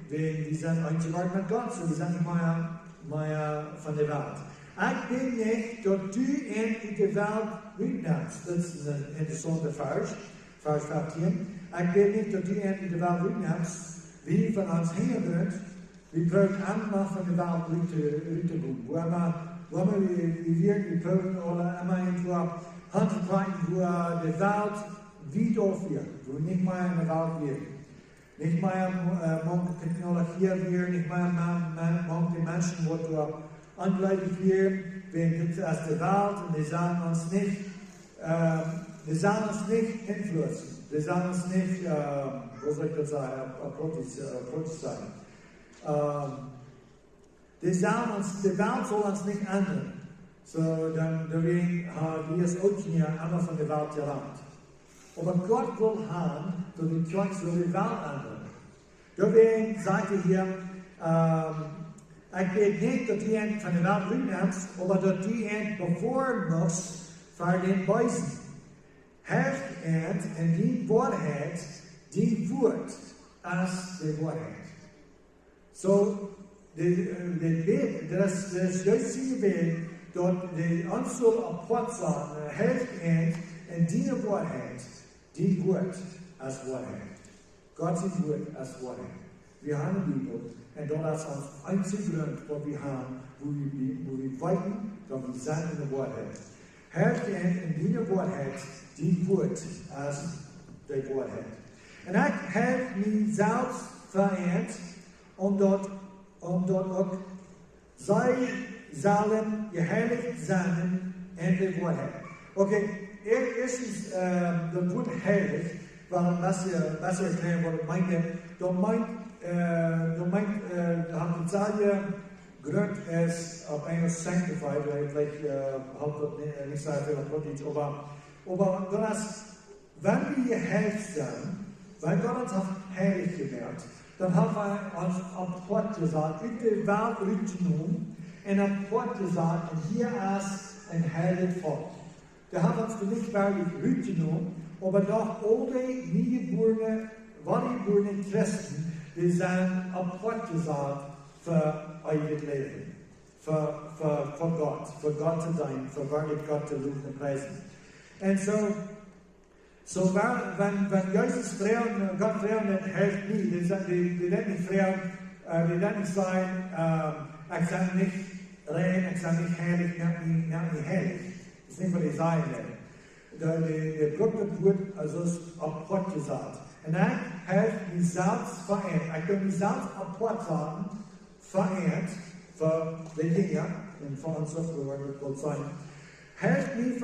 Wir sind eingeweiht mit Gott, so wir sind nicht mehr von der Welt. Ich bin nicht, dass du in die Welt mitnimmst. Das ist ein interessanter Vers, Vers 15. Ich bin nicht, dass du in die Welt mitnimmst, wie von uns hindert. Wir brauchen einmal von der Welt rübergehen. Wo immer wir brauchen oder immer irgendwo Handbreiten, wo die Welt wieder aufwirkt, wo nicht mehr in der Welt wird. Nicht mehr Technologie wird, nicht mehr die Menschen, die angleitet werden, wenn es aus der Welt und die sollen uns nicht influenzen. Die sollen uns nicht, was soll ich das sagen, protestieren. Die Welt soll uns nicht ändern. So, dann haben wir es auch hier einmal von der Welt gelernt. Aber Gott will haben, dass die Kirche so die Welt ändern. Deswegen sagt er hier, ich will nicht, dass die von der Welt rücknimmst, aber dass die bevorren muss für den Weisen. Herrscht und die Wahrheit, die wird als die Wahrheit. So, das jetzige Weg, dass die Anzahl an Potsdam herrscht und die Wahrheit, die wird als Wahrheit. Gott sieht gut als Wahrheit. Wir haben die Bibel und dort ist uns einzig Grund, was wir haben, wo wir weiten, dass wir sind in der Wahrheit. Herrscht in die Wahrheit, die wird als die Wahrheit. Und ich habe mich selbst verändert, dort auch sei sollen geheiligt sein in der Wahrheit. Okay, erstens, das Wort heilig, weil was erklären, was ich meine, da haben die Zahl Grund ist auf Englisch sanctified, vielleicht halt das nicht so viel auf Deutsch, aber das, wenn wir geheiligt sind, weil Gott uns hat heilig gemacht, dann haben wir uns am Port gesagt, in der Welt rückgenommen, und am Port gesagt, und hier ist ein heiliges Volk. Da haben wir uns nicht wirklich rückgenommen, aber doch alle niegeborene Christen, die sind am Port gesagt, für euer Leben, für Gott zu sein, für wirklich Gott zu loben und preisen. Und so wenn Jesus fragen, Gott fragen, dann hilft nie, die werden nicht fragen, die werden nicht sagen, ich sage nicht rein, ich sage nicht heilig, nicht heilig. Das ist nicht, was ich sagen will. Der Brücke wird also auf Port gesagt. Und ich habe mich selbst verändert. Ich kann mich selbst auf Port sagen, verändert für die Dinge und für uns, was wir sein. Heeft mich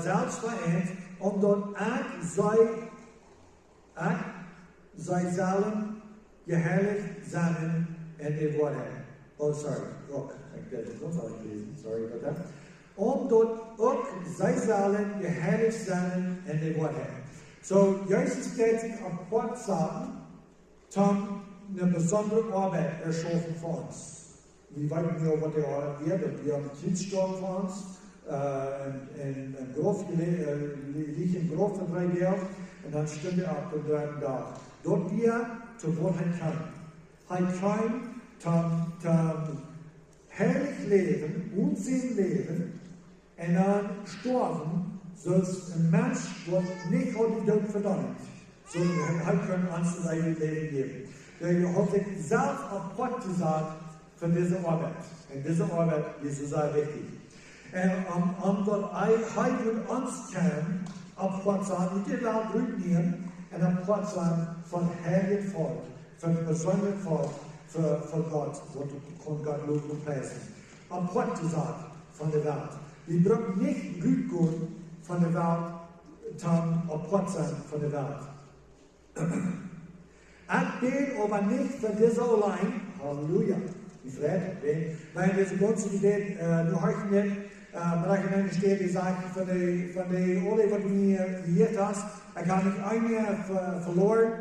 selbst verändert, omdat zij zullen geheiligd zijn in de Wahrheit. Oh, sorry, ook. Ik heb het nog al gelezen, sorry about that. Omdat ook zij zullen geheiligd zijn in de Wahrheit. So, Jezus geht sich am Port sagen, Tom, eine besondere Arbeit erschaffen für uns. Wir wissen ja, was die Arbeit wird. Wir haben einen Kindsturm für uns. Een grof liegt im Grof von 3 Jahren und dann stimmt er ab den 3. Tag. Dort wir zur Wahrheit kommen. Hij kan herrlich leben, Unsinn leben und dann sterben, sodass ein Mensch wird nicht heute Tod verdammt. Sondern hij kann uns ein eigenes Leben geben. Er hat sich selbst apart gesagt von dieser Arbeit. Und diese Arbeit ist sehr wichtig. Omdat hij wil ons kennen op wat zijn, niet de Welt rücknehmen, en op wat zijn van heilig volk, van persoonlijk volk, voor God, wat kon God loben und preisen. Op wat te zijn van de Welt. We brauchen niet rückgehen van de Welt, dan op wat zijn van de Welt. Ik ben aber nicht für diese allein, Halleluja, die Freude, weil diese ganze Idee, du hast nicht, maar ik in de steden zeggen van de olie wat je gehört hast, ik heb niet een verloren,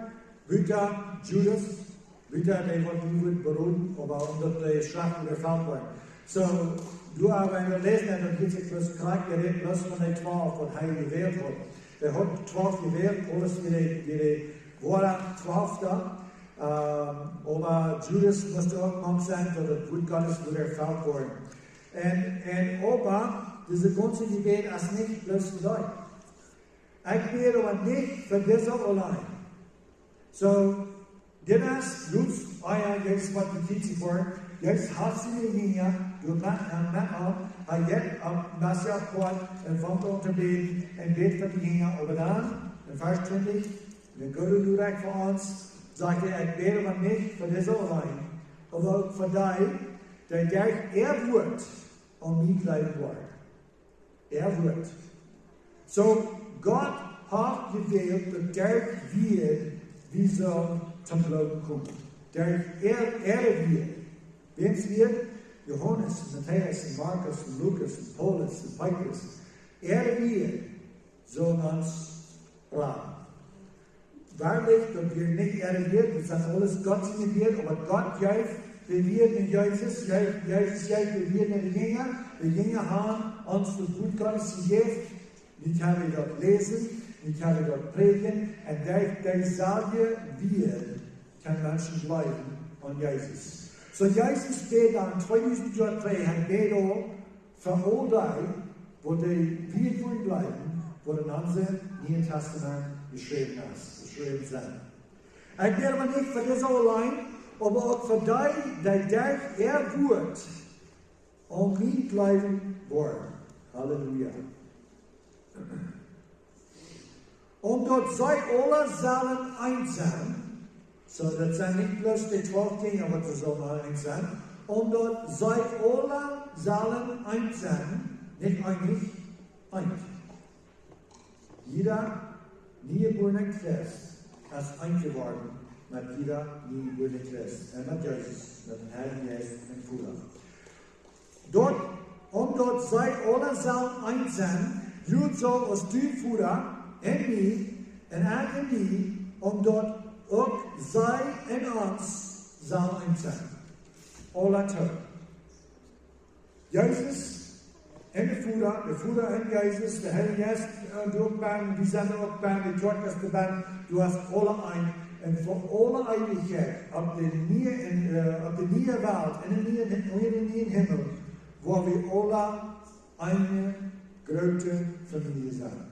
buiten Judas, buiten die wat niet wordt beroemd, maar omdat de straf überfallen wordt. So, du aber lesen, dann gibt es bloß Charakter, bloß von den 12, was er gewählt hat. Er hat 12 gewählt, alles wie die Worte 12 da. Aber Judas musste auch Mann sein, dass das Blut Gottes wieder erfüllt worden. Aber diese ganze Gebet ist nicht bloß für euch. Ich bete aber nicht für das allein. So, das ist Lutz, jetzt was die Kitzel vor. Jetzt hast du die Linie, du machst jetzt am Messias-Port und fängt an zu beten und betet für die Linie. Aber dann, in Vers 20, wenn Gott du direkt für uns, sagt er, ich bete aber nicht für das allein, aber für dich, der wird an mich bleiben wird. Wird. So, Gott hat gewählt, dass der wird, wie so zum Glauben kommt. Der wird. Wem es wird? Johannes, Matthäus, Markus, Lukas, Paulus, Petrus. Wird so uns raten. Wahrlich, dass wir nicht wird, das sind alles Gott wird, aber Gott hilft, wir werden in Jesus hilft, wir werden in die Jünger haben uns das Blut Gottes gegeben. Ich kann dort lesen, ich kann dort predigen, und der Sage wird, kann Menschen bleiben an Jesus. So Jesus betet an 2000 Jahre 3, han betet für all die, wo die wir bleiben, wo das ganze Neue Testament geschrieben sind. Ich bete aber nicht für das allein, aber auch für die, die wird an mich bleiben wollen. Halleluja. Und dort sei alle Saalen eins sein. So, das sind nicht bloß die 12 Dinge, aber das soll mal eins sein. Und dort sei alle Saalen eins sein, nicht eigentlich eins. Jeder niegeborene Christ ist eins geworden mit jeder niegeborene Christ. Mit Jesus, mit dem Herrn Jesus und Bruder. Dort sei alle Saalen eins sein, Jud soll aus dem Bruder in mich und er in mich, und dort ook zij en ons zal een zijn. Alle twee. Jezus en de Vader en Jezus, de Heer Jezus, du ook ben, die zijn ook ben, die Gottes ben, du hast alle een. En voor alle eeuwigheid, op de nieuwe wereld en in de nieuwe hemel, waar we alle een grote familie zijn.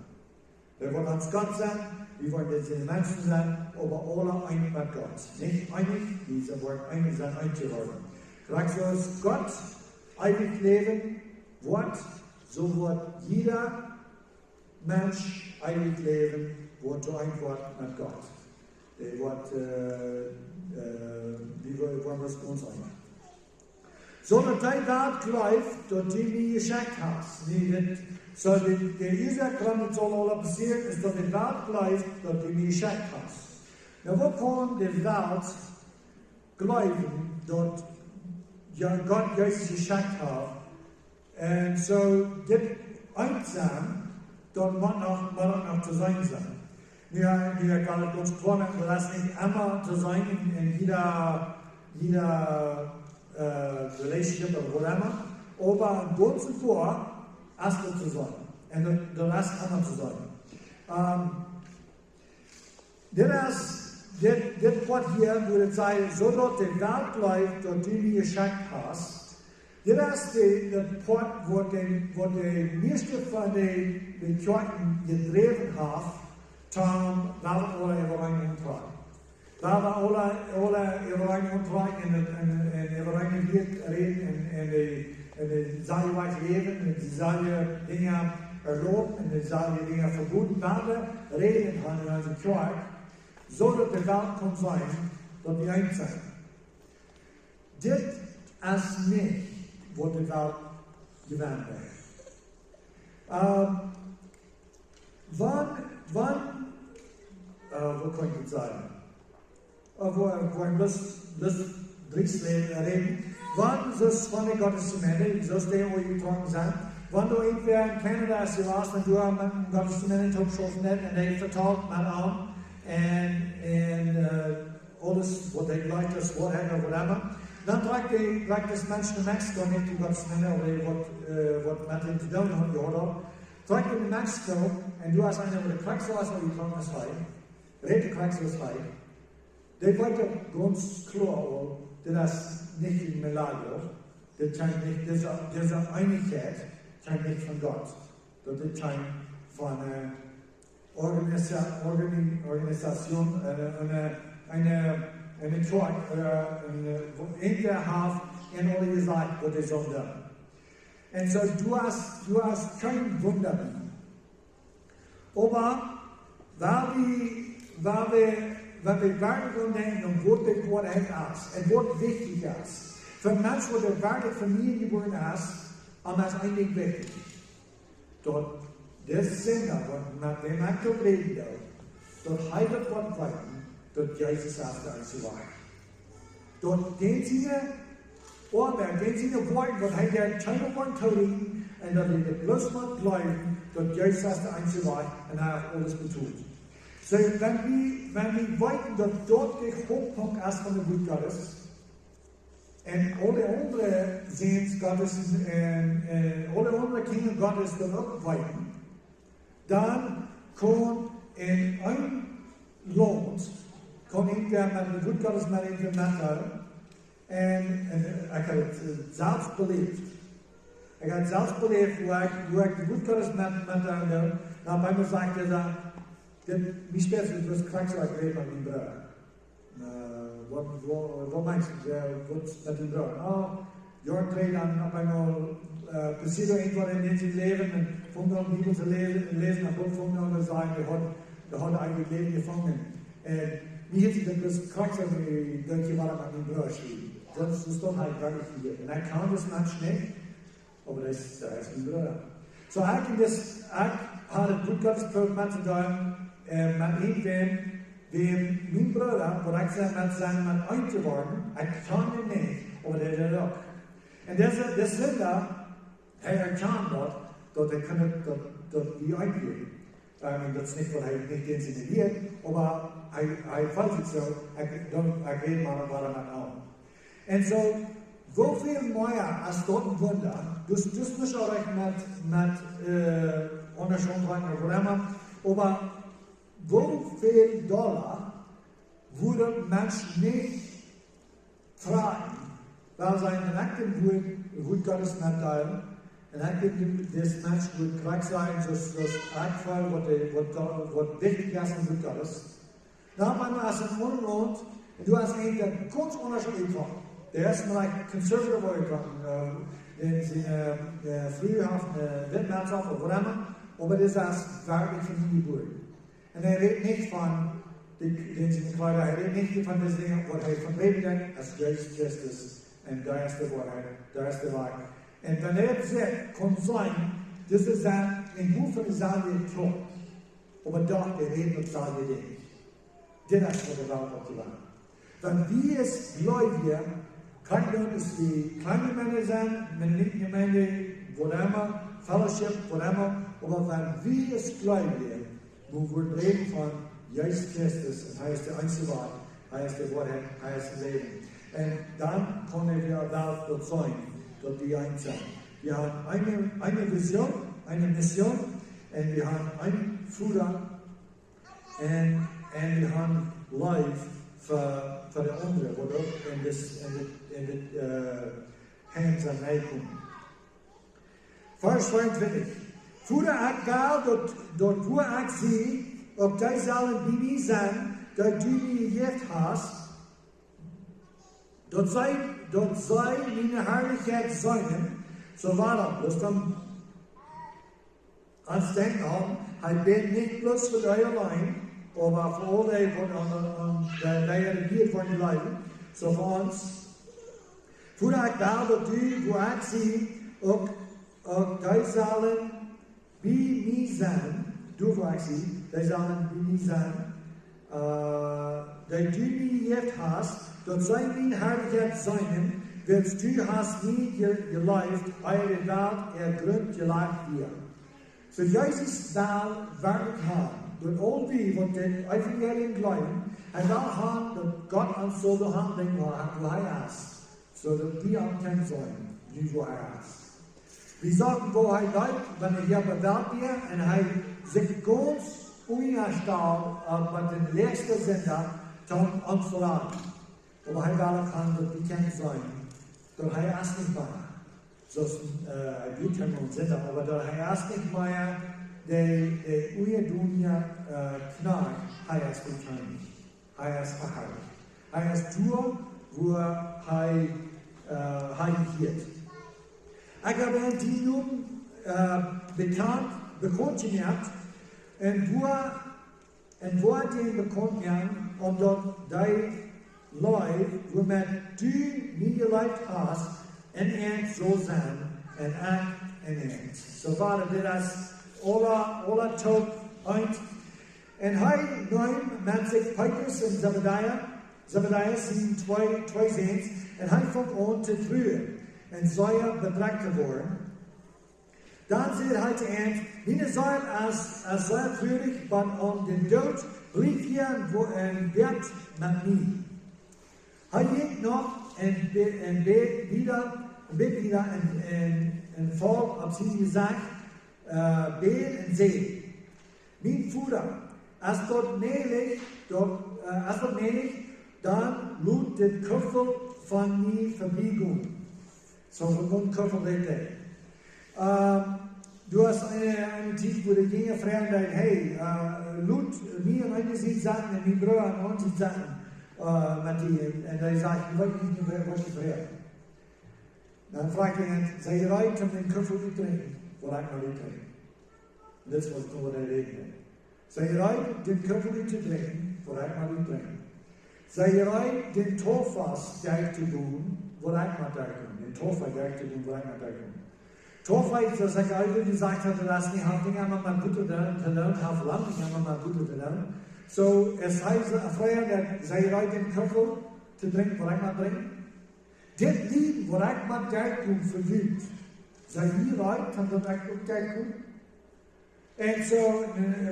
Wir wollen uns Gott sein, wir wollen jetzt die Menschen sein, aber alle einig mit Gott. Nicht einig, dieser Wort einig sein, einzuräumen. Gleich so ist Gott ewig leben, Wort, so wird jeder Mensch ewig leben, wird zu ein Wort mit Gott. Der Wort, wie wollen wir es uns einig? So, dass dein Wert greift, dort die mir geschenkt hast. So, der Israel soll alles passieren, ist, dass der Welt bleibt, dass du mir geschenkt hast. Na, wo kann der Welt bleiben, dass Gott Jesus geschenkt hat? Und so, das einsam, dort muss noch zu sein. Wir können uns klar, das nicht immer zu sein in jeder Relationship oder whatever, aber im Ganzen vor, Erste zu sein. Und der Rest anders zu sein. Das Wort hier würde sagen, so dass der Welt bleibt, dass du mir geschenkt hast. Das ist das Wort, wo die meiste von den Kirchen gedreht haben, zum Welt oder Überreinigung tragen. Da war alle Überreinigung tragen und Überreinigung reden und die Sache leben, und die Sache Dinge erlaubt, und die Sache Dinge verboten werden, reden kann in unserem Kirche, so dass die Welt kann sein, dass wir eins sind. Das ist nicht, wo die Welt gewähnt wird. Wo kann ich das sagen? Wo ein Drittsleben reden. Wann ist es von den Gottesgemeinde, so ist der, wo ihr getroffen seid, wenn du irgendwer in Kanada warst, wenn du einen Gottesdienst geschaffen hast und die vertalt man an und alles, was die Leute das Wort haben oder whatever, dann trägt das Menschen in Mexiko nicht die Gottesdienst oder was mit dem zu tun hat, oder? Trägt in Mexiko und du hast einen, der kriegst was auf die Krankenhaus, redet kriegst was rein. Die wollte ganz klar, dass nicht in Milagro, das scheint nicht, diese Einigkeit scheint nicht von Gott. Das scheint von einer Organisation, eine Truck, in der Haft, in alle gesagt, was ist so da. Und so, du hast kein Wunder. Aber, weil wir wirklich denken, was das Wort ist, und was wichtig ist. Für Menschen, die wirklich Familie geworden ist, ist es eigentlich wichtig. Dort, das Sender, mit dem ich reden darf, dort heiligt Gott weiten, dort Jesus ist der einzige Wahrheit. Dort den seine Arbeit, den seine Worte, dort hat er keine Worte tun, und dort wird bloß mal bleiben, dort Jesus ist der einzige Wahrheit, und er hat alles betont. So, wenn wir wollten, dass dort der Hochpunkt ist von der Wut Gottes, und alle anderen Sehens Gottes und alle anderen Kinder Gottes dort auch weiten, dann kann in ein Land, kann irgendwer mit der Wut Gottes mit ihm mitteilen, und ich habe es selbst belebt. Ich habe es selbst belebt, wo ich die Wut Gottes mitteilen, dann bei mir sagt er, wie spät ist das Krankheit reden mit dem Bruder? Was meinst du? Was mit dem Bruder? Jörg dreht dann auf einmal, passiert irgendwas in diesem Leben, und fängt an, Bibel zu lesen, und fängt an zu sagen, der hat eigentlich Leben gefangen. Wie hätte ich das Krankheit, dass jemand mit dem Bruder schrieb? Das ist doch halt wirklich viel. Und er kann das manchmal nicht, aber das ist mein Bruder. So, ich habe das Gut Gottes Prüfung zu tun, mit irgendwem, dem mein Bruder, wo ich sage, mit seinem einzuwarten, ich kann ihn nicht, aber der ist auch. Und das Länder, er erkannt dort er kann dort wie eingehen. Das ist nicht, weil er nicht inszeniert, aber er fällt sich so, er geht mal an. Und so viel mehr als dort ein Wunder, das muss auch mit Unterschrift oder whatever, aber wie viel $, würde Menschen nicht fragen, weil seine Nacken Wut Gottes mitteilen, und dann gibt es Menschen, die gleich sein, das Einfall, was wichtig ist in Wut Gottes. Dann haben wir als ein Land, und du hast einen, der ganz unterschiedlich gekommen. Der erste Mal conservative gekommen, in seine frühhaften Wettbewerbshaft oder whatever, aber das ist wirklich von ihm geboren. Und er redet nicht von den Kleider, er redet nicht von den Dingen, was er von Leben denkt, als Jesus Christus. Und da ist die Wahrheit, da ist die Wahrheit. Und wenn er sagt, kann sein, das ist ein Buch von Salje tot, aber doch, er redet mit Salje nicht. Das ist, was er braucht, zu machen. Wenn wir es Gläubige, kann es wie kleine Männer sein, wenn nicht Gemeinde, whatever, Fellowship, whatever, aber wenn wir es Gläubige, wo wir reden von Jesus Christus, und er ist der einzige Wahrheit, er ist die Wahrheit, er ist das Leben. Und dann können wir auch dort sein, dort die eins sein. Wir haben eine Vision, eine Mission, und wir haben einen Führer, und wir haben Life für die anderen, wo dort in die Hands an kommen. Vers 22. Führer ich gal, dort wo ich sie, ob die sollen bei mir sein, dort du mir gejeft hast, dort sei meine Herrlichkeit sein, so war das. Bloß dann ans Denken haben, ich bin nicht bloß für dich allein, aber für alle, die regiert von den Leuten, so für uns. Führer ich gal, dort du, wo ich sie, ob die sollen bei mir sein, du wo ich sie, die sollen bei mir sein, die du mir jetzt hast, dort sei meine Herrlichkeit sein, willst du hast nie gelebt, eure Welt gründ gelegt wir. So Jesus will werkelijk haben, door al die wat den evangelien glauben, en wel haben, dat Gott uns so behandelt, wo er ist, so dass wir auch kennen sollen, wie wo er ist. Wir sagen, wo er lebt, wenn er hier bewährt wird, und er sich ganz unerstaunt mit den letzten Sender dann uns verlassen. Aber er kann, dass wir kennen sollen, dass er ist nicht mehr. Zoals wir kennen uns Sender, aber dass er ist nicht mehr, der Uerdunja knarrt, er ist bekannt. Er ist verherrlicht. Er ist nur, wo er geht. Ik heb een die nun bekannt gemaakt, en waar die bekannt werden, omdat die Leute, waarmee du niet geleid hast, en eens zo zijn, en eens. Zo vader, dit is alle top eind. En hij neemt met zich Petrus en Zebediah zien twee ziens, en hij vangt aan te treuren. En zij bedreigt geworden. Dan zei hij te eind, niet zijn als zij treurig, maar om den dood blieb hier en werd met mij. Hij ging nog en beet wieder en val op zijn gezicht, beet en zei, mijn Vader, als dat niet ligt, dan moet de kuffel van mij voorbij gaan. So, von Köpfen lebt du hast eine Tief, wo die Dinge fragen, hey, Lut, mir und meine sind Sachen, und mein Bruder und uns sind Sachen, mit die, und er sagt, ich wollte nicht mehr, was ich fragen. Dann fragt er, sei bereit, um den Köpfen zu trinken, wo ich mal nicht trinken. Und das was nur der Regen. Sei bereit, den Köpfen zu trinken, wo ich mal nicht trinken. Sei bereit, den Torfass zu tun, wo ich mal trinken. Torfei werkte den Weinerdeckeln. Torfei, das ich auch gesagt hatte, dass die Dinge mal gut gelernt haben, Land mal gut gelernt. So, es heißt, vorher, der sei bereit, den Köpfel zu trinken, wo ich mal trinken. Das Lied, wo ich mal trinken, verwirrt. Sei ihr bereit, dann wird ich auch trinken. Und so,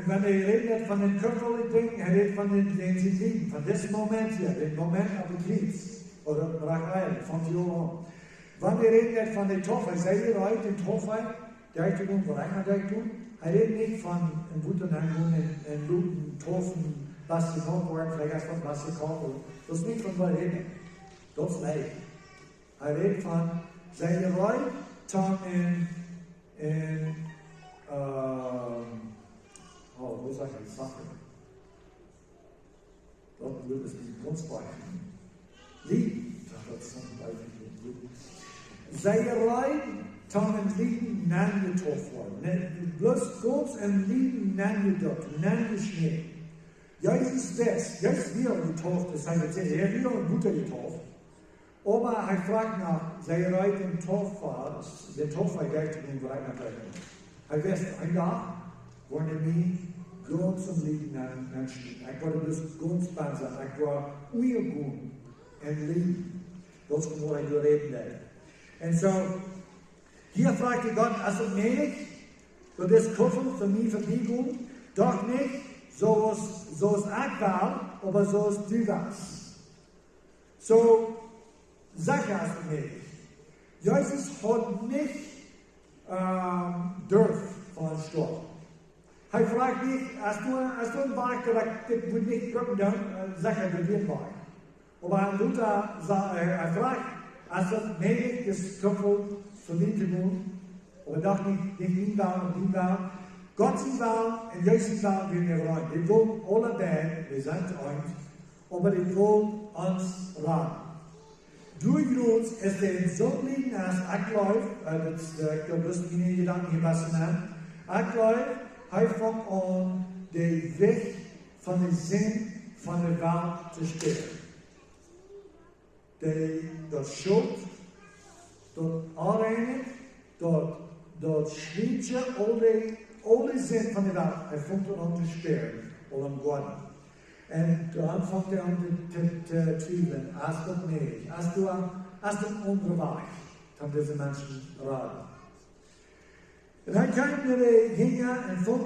wenn er redet von den Köpfeln trinken, er redet von den sie lieben, von diesem Moment hier, den Moment auf dem Kriegs, oder Rachel, von Tirol. Wenn wir reden von der Torfei, sei ihr bereit, den Torfei, der zu tun, wo einer der tun, er redet nicht von einem guten Angun, einem guten Torfen, was gekauft worden, vielleicht erst von was gekauft wurde. Das ist nicht von was er redet. Das ist leicht. Er redet von, sei ihr bereit, dann wo sag ich, Sache. Dort wird es nicht ganz beichten. Lieben, das ist ein Beispiel. Sei bereit, dann lieben nennen wir Torfreuen. Bloß kurz und lieben nennen wir dort, nennen wir Schnee. Jesus ist jetzt wieder die Torf, das heißt, er wieder eine gute Torf. Aber er fragt nach, sei bereit, den Torfahrer gleich zu den Weihnachten. Er weiß, ein Tag, wo er mich ganz zum Lieben Menschen. Ich war das ganz besser, ich war ungewohnt und lieben. Das ist, wo ich reden werde. Und so, hier fragte Gott, also nicht, so das Kuffel für mich verbiegen, doch nicht, so ist ich war, aber so ist du warst. So, sag es nicht. Jesus hat nicht dürfen von Sturm. Er fragt mich, als du einen Weg gesagt, das wird nicht kommen, dann sag er dir den Weg. Aber Luther fragt, als das möglich ist, Köpfe zu tun, aber doch nicht ihn war und ihn war. Gott sie war und Jesus war, wie wir wollen. Wir wollen alle beide, wir sind eins, aber wir wollen uns ran. Durch uns ist der Sohn liegen, als ich glaube, ich glaube, das ist meine Gedanken hier was nennen. Ich glaube, er fängt an, den Weg von dem Sinn von der Welt zu stellen. Das Schuld, dort anreinen, dort schwitzt alle Sinn von der Welt. Er fängt an zu sperren, oder am Gott. Und dann fängt er an zu zweifeln, als Gott möglich. Als du als den anderen Weg, von diesen Menschen raten. Und dann kamen die Jünger und von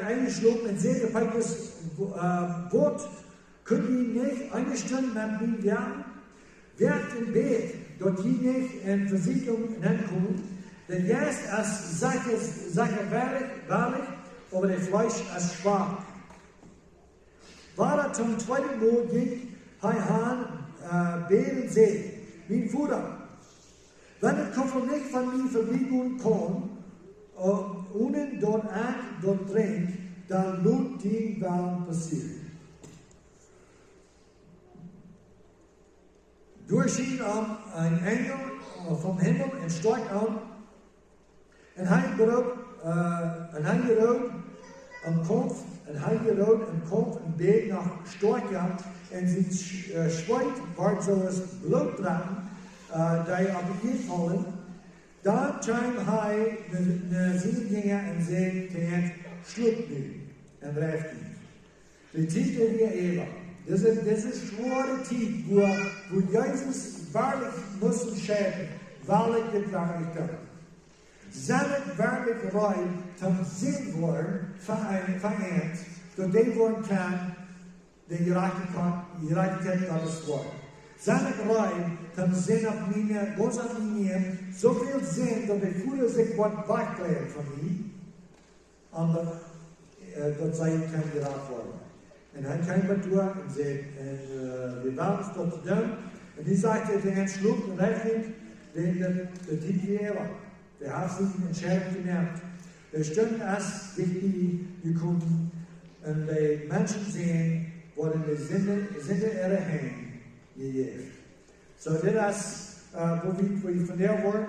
eingeschlagen und sagten, Petrus, Wort, können die nicht eine Stunde mit mir werden? Werd im Bett, dort die nicht in Versicherung hinkommen, denn jetzt als Sache wahrlich, aber das Fleisch als schwach. War er zum zweiten Mal ging, beten sie, mein Bruder, wenn der Koffer nicht von mir verbiegen kann, ohne dort drängt, dann lohnt die Welt passieren. Durchschien ein Engel vom Himmel und stark an, und hij gerood am Kopf und beet nach Storken und sein Schweit war so als Blutdrachen, die auf ihn fallen. Da kam hij naar zijn Jünger und zei, schluck nu und reift ihn. Die Titel wie Eva. Das ist schwere Zeit, wo Jesus wahrlich muss schäden, wahrlich die Wahrheit. Seine Werklichkeit zum Sinn worden vereint, dass die worden kann, die Gerechtigkeit Gottes Wort. Seine Greif zum Sinn auf mir, Gott auf mir, so viel Sinn, dass die Führer sich Gott wegklären von ihm, und dass sie kann gerecht worden. Und dann kam er durch und sagte, wir waren es dort zu tun. Und die sagte, der entschlug und Rechnung, der Titel Eva. Der hat sich Entscheidung gemerkt. Der stimmt erst wichtig gekommen und die Menschen sehen, worden die Sünde ihrer Hände gegeben. So, das ist, wo wir von der wollen,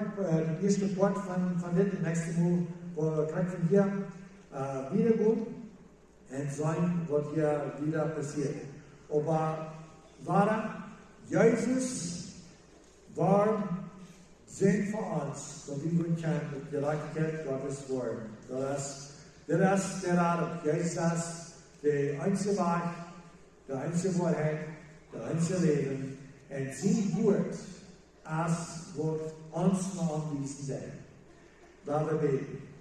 die erste Wort von dem, das nächste Mal, wo wir von hier wiedergehen. Und sein, was hier wieder passiert. Aber Jesus war Sinn für uns, dass wir können mit Gerechtigkeit Gottes Wort. Das ist der Rat. Jesus ist der einzige Weg, der einzige Wahrheit, der einzige Leben. Und sein Wort ist, was uns noch anbieten soll. Da wir beten.